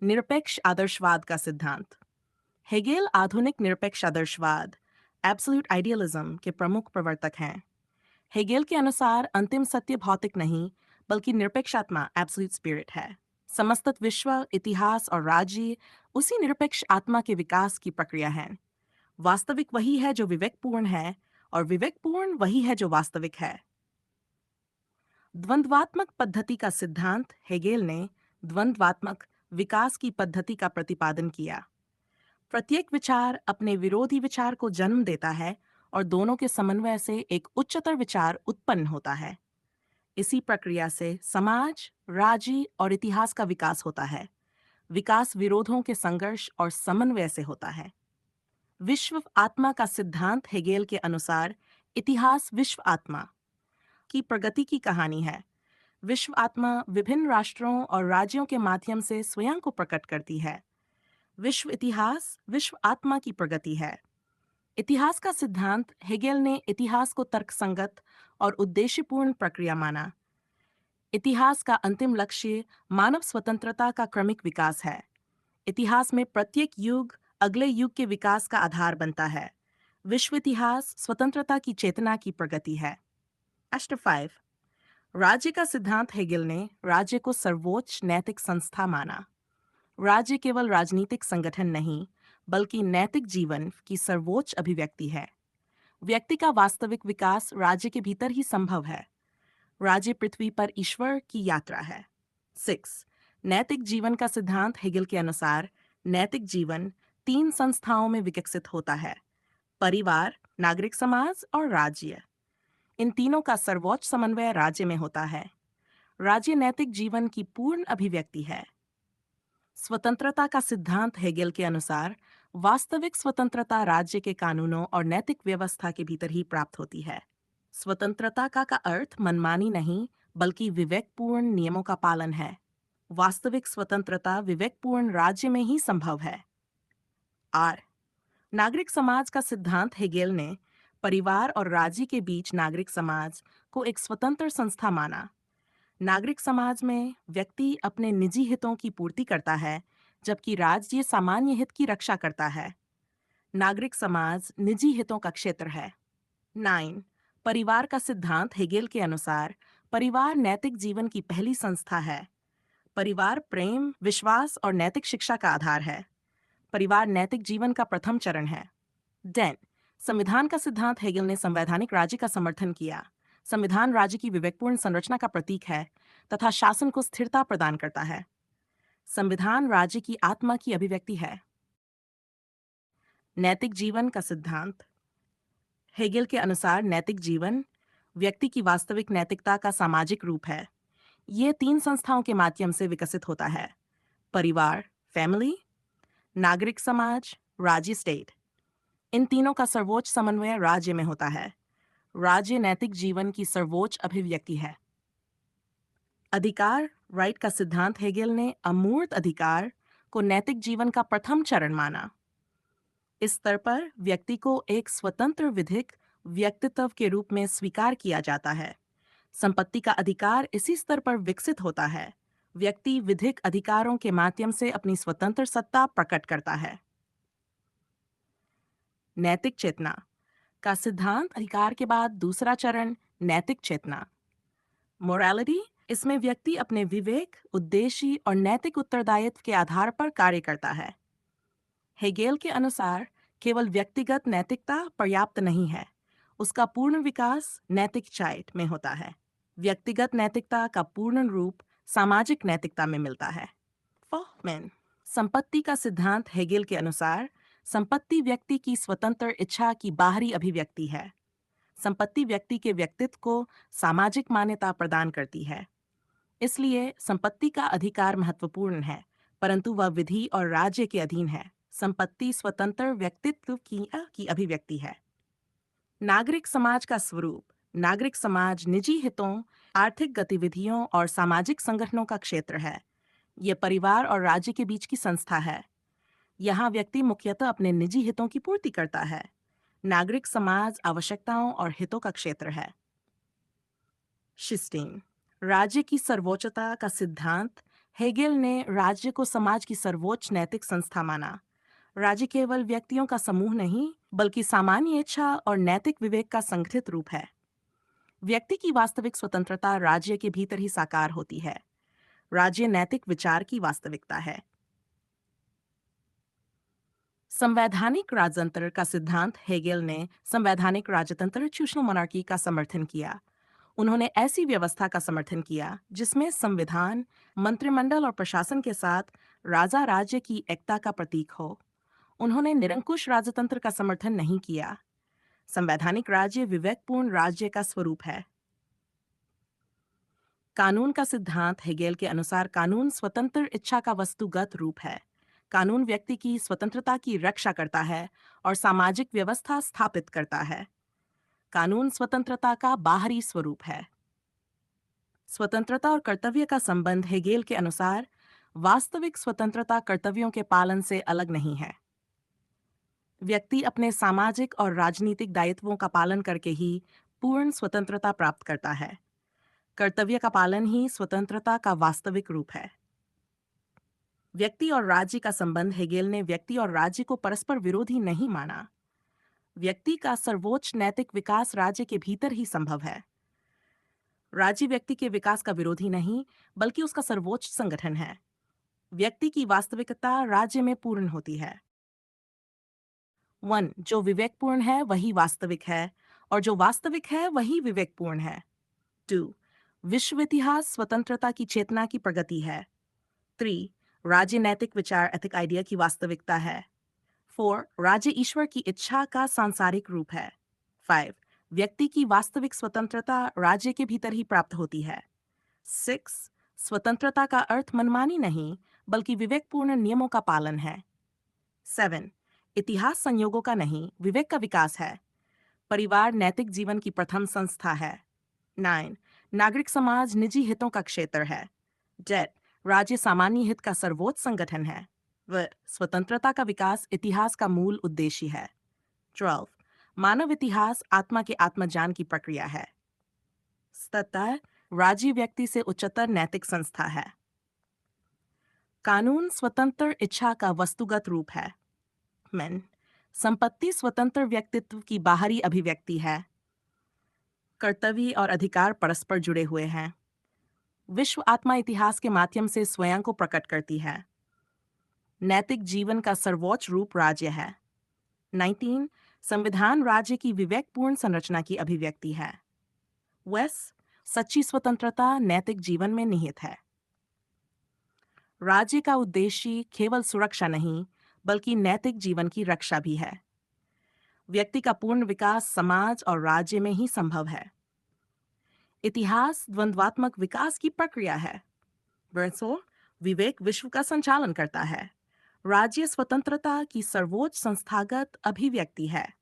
निरपेक्ष आदर्शवाद का सिद्धांत। हेगेल आधुनिक निरपेक्ष आदर्शवाद एब्सोल्यूट आइडियलिज्म के प्रमुख प्रवर्तक हैं। हेगेल के अनुसार अंतिम सत्य भौतिक नहीं बल्कि निरपेक्ष आत्मा एब्सोल्यूट स्पिरिट है। समस्त विश्व, इतिहास और राज्य उसी निरपेक्ष आत्मा के विकास की प्रक्रिया है। वास्तविक वही है जो विवेकपूर्ण है और विवेकपूर्ण वही है जो वास्तविक है। द्वंद्वात्मक पद्धति का सिद्धांत। हेगेल ने द्वंद्वात्मक विकास की पद्धति का प्रतिपादन किया। प्रत्येक विचार अपने विरोधी विचार को जन्म देता है और दोनों के समन्वय से एक उच्चतर विचार उत्पन्न होता है। इसी प्रक्रिया से समाज, राज्य और इतिहास का विकास होता है। विकास विरोधों के संघर्ष और समन्वय से होता है। विश्व आत्मा का सिद्धांत। हेगेल के अनुसार इतिहास विश्व आत्मा की प्रगति की कहानी है। विश्व आत्मा विभिन्न राष्ट्रों और राज्यों के माध्यम से स्वयं को प्रकट करती है। विश्व इतिहास विश्व आत्मा की प्रगति है। इतिहास का सिद्धांत। हेगेल ने इतिहास को तर्कसंगत और उद्देश्यपूर्ण प्रक्रिया माना। इतिहास का अंतिम लक्ष्य मानव स्वतंत्रता का क्रमिक विकास है। इतिहास में प्रत्येक युग अगले युग के विकास का आधार बनता है। विश्व इतिहास स्वतंत्रता की चेतना की प्रगति है। एस्टर 5। राज्य का सिद्धांत। हेगेल ने राज्य को सर्वोच्च नैतिक संस्था माना। राज्य केवल राजनीतिक संगठन नहीं बल्कि नैतिक जीवन की सर्वोच्च अभिव्यक्ति है। व्यक्ति का वास्तविक विकास राज्य के भीतर ही संभव है। राज्य पृथ्वी पर ईश्वर की यात्रा है। 6। नैतिक जीवन का सिद्धांत। हेगेल के अनुसार नैतिक जीवन 3 संस्थाओं में विकसित होता है: परिवार, नागरिक समाज और राज्य। इन तीनों का सर्वोच्च समन्वय राज्य में होता है। राज्य नैतिक जीवन की पूर्ण अभिव्यक्ति है। स्वतंत्रता का सिद्धांत। हेगेल के अनुसार वास्तविक स्वतंत्रता राज्य के कानूनों और नैतिक व्यवस्था के भीतर ही प्राप्त होती है। स्वतंत्रता का अर्थ मनमानी नहीं बल्कि विवेकपूर्ण नियमों का पालन है। वास्तविक स्वतंत्रता विवेकपूर्ण राज्य में ही संभव है। आर। नागरिक समाज का सिद्धांत। हेगेल ने परिवार और राज्य के बीच नागरिक समाज को एक स्वतंत्र संस्था माना। नागरिक समाज में व्यक्ति अपने निजी हितों की पूर्ति करता है जबकि राज्य सामान्य हित की रक्षा करता है। नागरिक समाज निजी हितों का क्षेत्र है। 9। परिवार का सिद्धांत। हेगेल के अनुसार परिवार नैतिक जीवन की पहली संस्था है। परिवार प्रेम, विश्वास और नैतिक शिक्षा का आधार है। परिवार नैतिक जीवन का प्रथम चरण है। 10। संविधान का सिद्धांत। हेगेल ने संवैधानिक राज्य का समर्थन किया। संविधान राज्य की विवेकपूर्ण संरचना का प्रतीक है तथा शासन को स्थिरता प्रदान करता है। संविधान राज्य की आत्मा की अभिव्यक्ति है। नैतिक जीवन का सिद्धांत। हेगेल के अनुसार नैतिक जीवन व्यक्ति की वास्तविक नैतिकता का सामाजिक रूप है। ये 3 संस्थाओं के माध्यम से विकसित होता है: परिवार, फैमिली, नागरिक समाज, राज्य, स्टेट। इन तीनों का सर्वोच्च समन्वय राज्य में होता है। राज्य नैतिक जीवन की सर्वोच्च अभिव्यक्ति है। अधिकार, राइट का सिद्धांत। हेगेल ने अमूर्त अधिकार को नैतिक जीवन का प्रथम चरण माना। इस स्तर पर व्यक्ति को एक स्वतंत्र विधिक व्यक्तित्व के रूप में स्वीकार किया जाता है। संपत्ति का अधिकार इसी स्तर पर विकसित होता है। व्यक्ति विधिक अधिकारों के माध्यम से अपनी स्वतंत्र सत्ता प्रकट करता है। नैतिक चेतना का सिद्धांत। अधिकार के बाद दूसरा चरण नैतिक चेतना, मोरालिटी। इसमें व्यक्ति अपने विवेक, उद्देश्य और नैतिक उत्तरदायित्व के आधार पर कार्य करता है। हेगेल के अनुसार केवल व्यक्तिगत नैतिकता पर्याप्त नहीं है, उसका पूर्ण विकास नैतिक चाइट में होता है। व्यक्तिगत नैतिकता का पूर्ण रूप सामाजिक नैतिकता में मिलता है। फॉहमैन। संपत्ति का सिद्धांत। हेगेल के अनुसार संपत्ति व्यक्ति की स्वतंत्र इच्छा की बाहरी अभिव्यक्ति है। संपत्ति व्यक्ति के व्यक्तित्व को सामाजिक मान्यता प्रदान करती है। इसलिए संपत्ति का अधिकार महत्वपूर्ण है, परंतु वह विधि और राज्य के अधीन है। संपत्ति स्वतंत्र व्यक्तित्व की अभिव्यक्ति है। नागरिक समाज का स्वरूप। नागरिक समाज निजी हितों, आर्थिक गतिविधियों और सामाजिक संगठनों का क्षेत्र है। यह परिवार और राज्य के बीच की संस्था है। यहाँ व्यक्ति मुख्यतः अपने निजी हितों की पूर्ति करता है। नागरिक समाज आवश्यकताओं और हितों का क्षेत्र है। शिस्टीन। राज्य की सर्वोच्चता का सिद्धांत। हेगेल ने राज्य को समाज की सर्वोच्च नैतिक संस्था माना। राज्य केवल व्यक्तियों का समूह नहीं, बल्कि सामान्य इच्छा और नैतिक विवेक का संगठित रूप है। व्यक्ति की वास्तविक स्वतंत्रता राज्य के भीतर ही साकार होती है। राज्य नैतिक विचार की वास्तविकता है। संवैधानिक राजतंत्र का सिद्धांत हेगेल ने संवैधानिक राजतंत्र ट्यूशनल मोनार्की का समर्थन किया। उन्होंने ऐसी व्यवस्था का समर्थन किया जिसमें संविधान, मंत्रिमंडल और प्रशासन के साथ राजा राज्य की एकता का प्रतीक हो। उन्होंने निरंकुश राजतंत्र का समर्थन नहीं किया। संवैधानिक राज्य विवेकपूर्ण राज्य का स्वरूप है। कानून का सिद्धांत हेगेल के अनुसार कानून स्वतंत्र इच्छा का वस्तुगत रूप है। कानून व्यक्ति की स्वतंत्रता की रक्षा करता है और सामाजिक व्यवस्था स्थापित करता है। कानून स्वतंत्रता का बाहरी स्वरूप है। स्वतंत्रता और कर्तव्य का संबंध हेगेल के अनुसार वास्तविक स्वतंत्रता कर्तव्यों के पालन से अलग नहीं है। व्यक्ति अपने सामाजिक और राजनीतिक दायित्वों का पालन करके ही पूर्ण स्वतंत्रता प्राप्त करता है। कर्तव्य का पालन ही स्वतंत्रता का वास्तविक रूप है। व्यक्ति और राज्य का संबंध हेगेल ने व्यक्ति और राज्य को परस्पर विरोधी नहीं माना। व्यक्ति का सर्वोच्च नैतिक विकास राज्य के भीतर ही संभव है। राज्य व्यक्ति के विकास का विरोधी नहीं, बल्कि उसका सर्वोच्च संगठन है। व्यक्ति की वास्तविकता राज्य में पूर्ण होती है। 1. जो विवेकपूर्ण है वही वास्तविक है, और जो वास्तविक है वही विवेकपूर्ण है। 2. विश्व इतिहास स्वतंत्रता की चेतना की प्रगति है। 3. राज्य नैतिक विचार एथिक आइडिया की वास्तविकता है। 4. राज्य ईश्वर की इच्छा का सांसारिक रूप है। 5. व्यक्ति की वास्तविक स्वतंत्रता राज्य के भीतर ही प्राप्त होती है। 6. स्वतंत्रता का अर्थ मनमानी नहीं, बल्कि विवेकपूर्ण नियमों का पालन है। 7. इतिहास संयोगों का नहीं, विवेक का विकास है। परिवार नैतिक जीवन की प्रथम संस्था है। 9. नागरिक समाज निजी हितों का क्षेत्र है। 10. राज्य सामान्य हित का सर्वोच्च संगठन है। स्वतंत्रता का विकास इतिहास का मूल उद्देश्य है। 12. मानव इतिहास आत्मा के आत्मज्ञान की प्रक्रिया है। 17. राज्य व्यक्ति से उच्चतर नैतिक संस्था है। कानून स्वतंत्र इच्छा का वस्तुगत रूप है। संपत्ति स्वतंत्र व्यक्तित्व की बाहरी अभिव्यक्ति है। कर्तव्य और अधिकार परस्पर जुड़े हुए हैं। विश्व आत्मा इतिहास के माध्यम से स्वयं को प्रकट करती है। नैतिक जीवन का सर्वोच्च रूप राज्य है। 19. संविधान राज्य की विवेकपूर्ण संरचना की अभिव्यक्ति है। सच्ची स्वतंत्रता नैतिक जीवन में निहित है। राज्य का उद्देश्य केवल सुरक्षा नहीं, बल्कि नैतिक जीवन की रक्षा भी है। व्यक्ति का पूर्ण विकास समाज और राज्य में ही संभव है। इतिहास द्वंद्वात्मक विकास की प्रक्रिया है। विवेक विश्व का संचालन करता है। राज्य स्वतंत्रता की सर्वोच्च संस्थागत अभिव्यक्ति है।